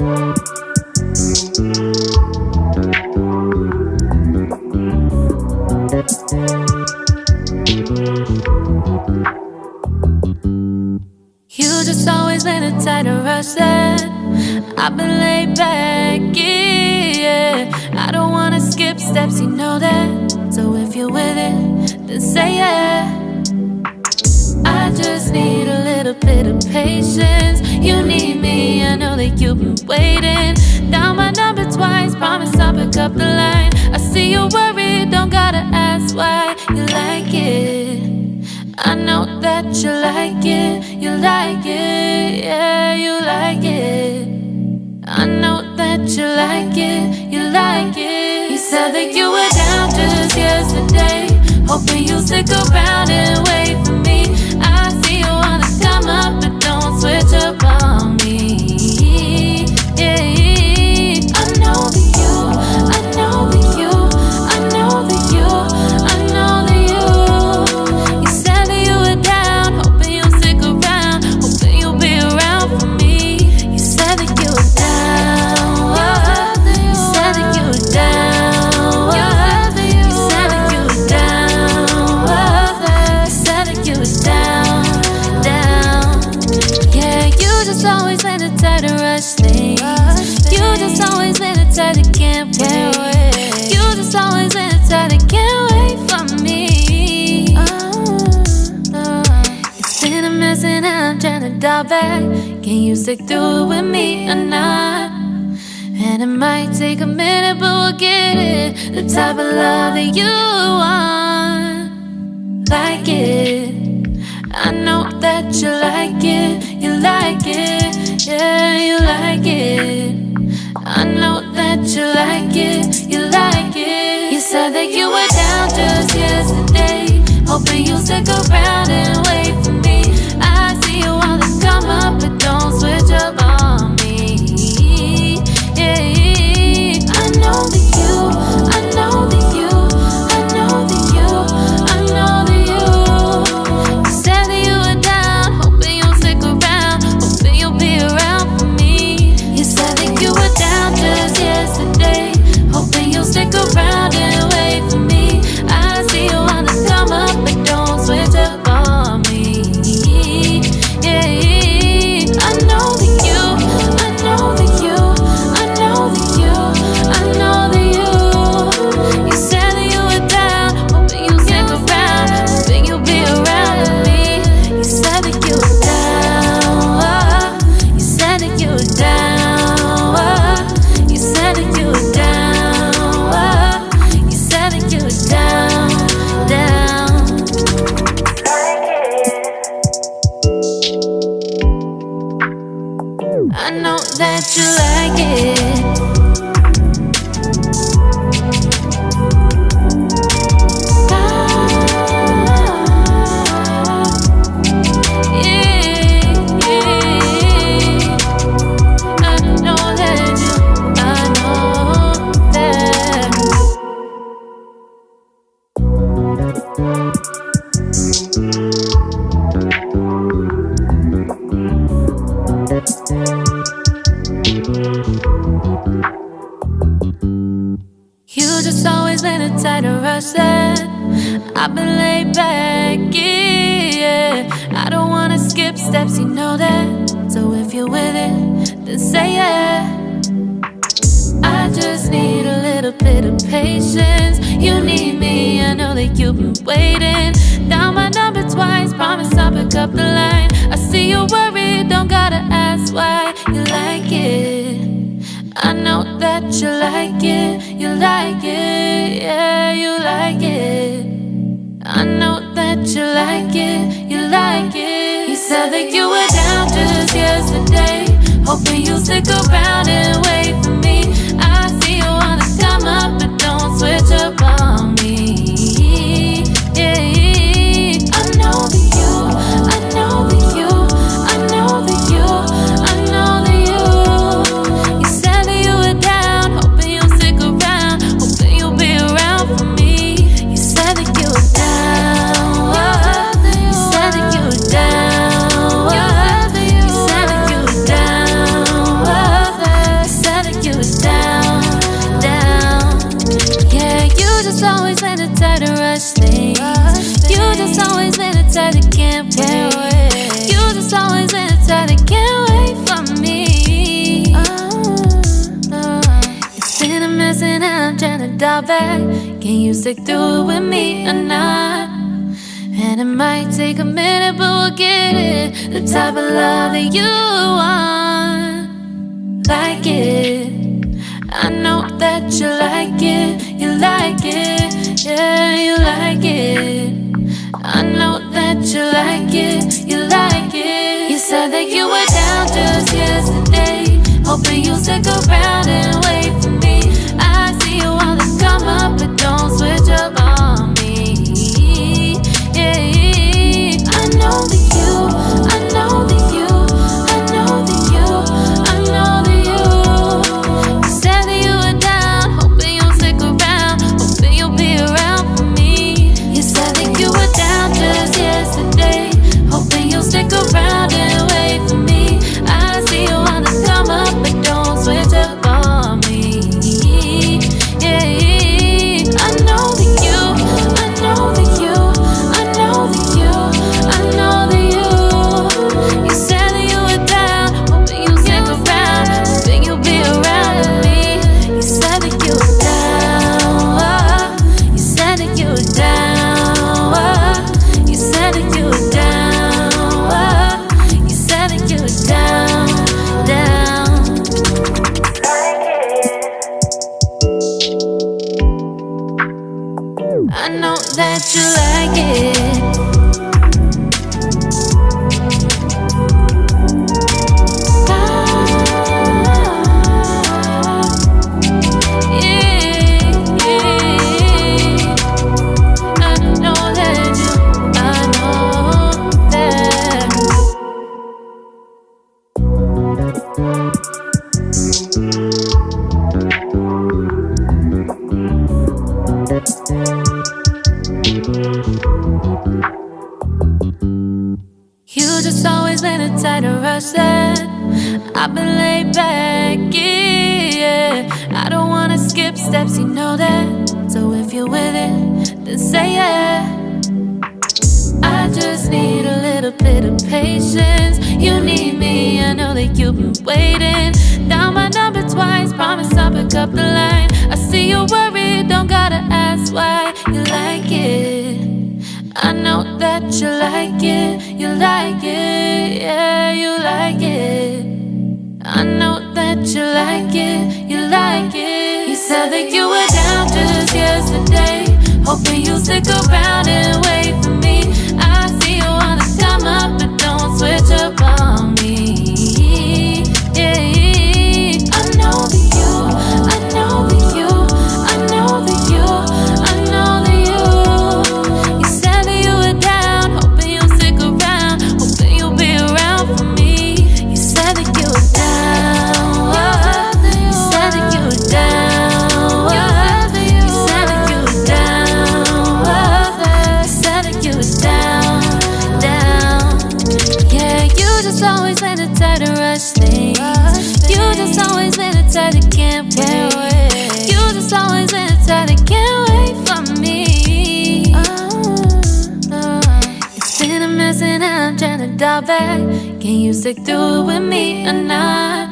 You just always been a tighter rush that I've been laid back, yeah. I don't wanna skip steps, you know that. So if you're with it, then say yeah. I just need a little bit of patience. You need me, I know that you've been waiting. Down my number twice, promise I'll pick up the line. I see you worried, don't gotta ask why. You like it, I know that you like it. You like it, yeah, you like it. I know that you like it, you like it. You said that you were down just yesterday, hoping you'll stick around and wait for me. I see you wanna come up, but don't switch up on me. Yeah, I know that you, I know that you, I know that you, I know that you. You said that you were down, hoping you'll stick around, hoping you'll be around for me. You said that you were down, you said that you were down, you said that you were down, you said that you were down, down. Yeah, you just always been the type to rush things. You just always been the type that can't wait. You just always been the type that can't wait for me. It's been a mess and I'm trying to dial back. Can you stick through it with me or not? And it might take a minute, but we'll get it. The type of love that you want, like it. I know that you like it, you like it, yeah, you like it. I know that you like it, you like it. You said that you were down just yesterday, hoping you'll stick around and wait for me. I see you wanna come up, but don't switch up on me. Yeah, I know that you, I know that you, I know that you, I know that you. You said that you were down, hoping you'll stick around, hoping you'll be around for me. You said that you were down just yesterday, hoping you'll stick around and wait for me. I see you wanna come up, but don't switch up on me. Yeah, I know that you, I know that you, I know that you, I know that you. You said that you were down, hoping you'll stick around, hoping you'll be around with me. You said that you were down, you said that you were down, you said that you were down, you said that you were down, down. I know that you like it. You just always been a type to rush that I've been laid back, yeah. I don't wanna skip steps, you know that. So if you're with it, then say yeah. I just need a little bit of patience. You need me, I know that you've been waiting. Down my number twice, promise I'll pick up the line. I see you worried, don't gotta ask why. You like it, I know that you like it, you like it, yeah, you like it. I know that you like it, you like it. You said that you were down just yesterday, hoping you'll stick around and wait for me. I see you wanna come up, but don't switch up on me. Yeah, I know that you, I know that you, I know that you, I know that you. You said that you were down, hoping you'll stick around, hoping you'll be around for me. You said that you were down, you said that you were down, you said that you were down, dial back. Can you stick through it with me or not? And it might take a minute, but we'll get it. The type of love that you want. Like it, I know that you like it. You like it, yeah, you like it. I know that you like it. You like it. You said that you were down just yesterday, hoping you'll stick around and wait for me. I see you wanna come up, but don't switch up on me. Yeah, I know that you, I know that you, I know that you, I know that you. You said that you were down, hoping you'll stick around, hoping you'll be around for me. You said that you were down just yesterday, hoping you'll stick around and wait for me. I see you wanna come up, but don't switch up on me. Yeah, I know that you, I know that you, I know that you, I know that you. You said that you were down, hoping you'll stick around, hoping you'll be around with me. You said that you were down, you said that you were down, you said that you were down, you said that you were down, down. I know that you like it. I know that you, I know that. You just always been a tight to rush that. I've been laid back, yeah. I don't wanna skip steps, you know that. So if you're with it, then say yeah. I just need a little bit of patience. You need me, I know that you've been waiting. Down my number twice, promise I'll pick up the line. I see you're worried, don't gotta ask why. You like it, I know that you like it. You like it, yeah, you like it. I know that you like it, you like it. You said that you were down just yesterday, hoping you'll stick around and wait for me. I see you wanna come up, but don't switch up on me. Yeah, I know that you, I know that you, I know that you, I know that you. You said that you were down, hoping you'll stick around, hoping you'll be around for me. You said that you were down, you said that you were down, you said that you were down, you said that you were down, down. Yeah, you just always been the type to rush things. You just always been the type that can't wait. You just always been the type that can't wait for me. It's been a mess and I'm trying to dial back. Can you stick through it with me or not?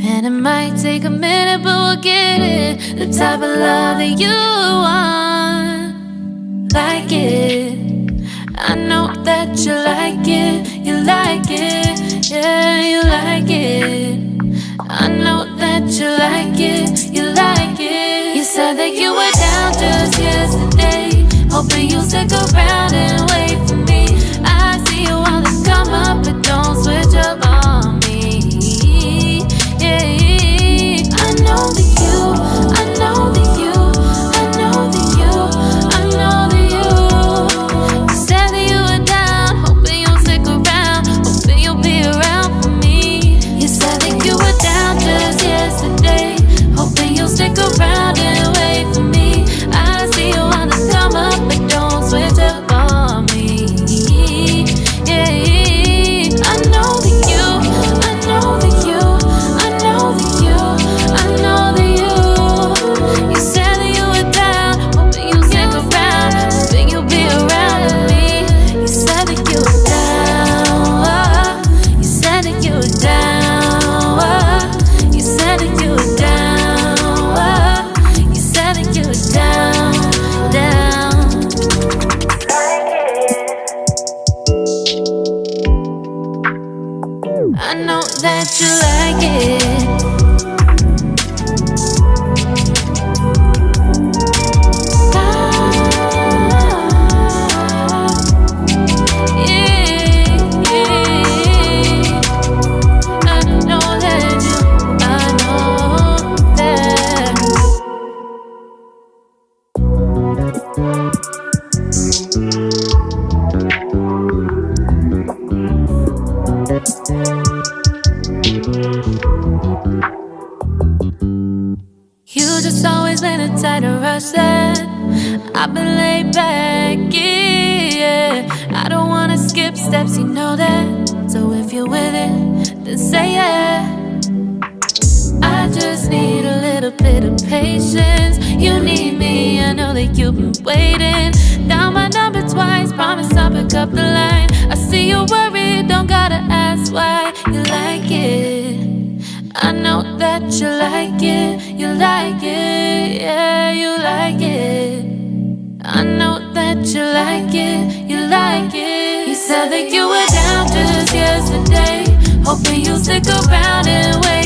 And it might take a minute, but we'll get it. The type of love that you want. Like it, I know that you like it. You like it, yeah, you like it. I know that you like it. You like it. You said that you were down just yesterday, hoping you'll stick around and wait for me. I see you wanna come up, but don't switch up on me. Yeah, I know that you, I know that you, I know that you, I know that you. You said that you were down, hoping you'll stick around, hoping you'll be around for me. You like it. You just always been a tighter rush that I've been laid back, yeah. I don't wanna skip steps, you know that. So if you're with it, then say yeah. I just need a little bit of patience. You need me, I know that you've been waiting. Down my number twice, promise I'll pick up the line. I see you worried, don't gotta ask why. You like it, I know that you like it. You like it, yeah, you like it. I know that you like it, you like it. You said that you were down just yesterday, hoping you'll stick around and wait.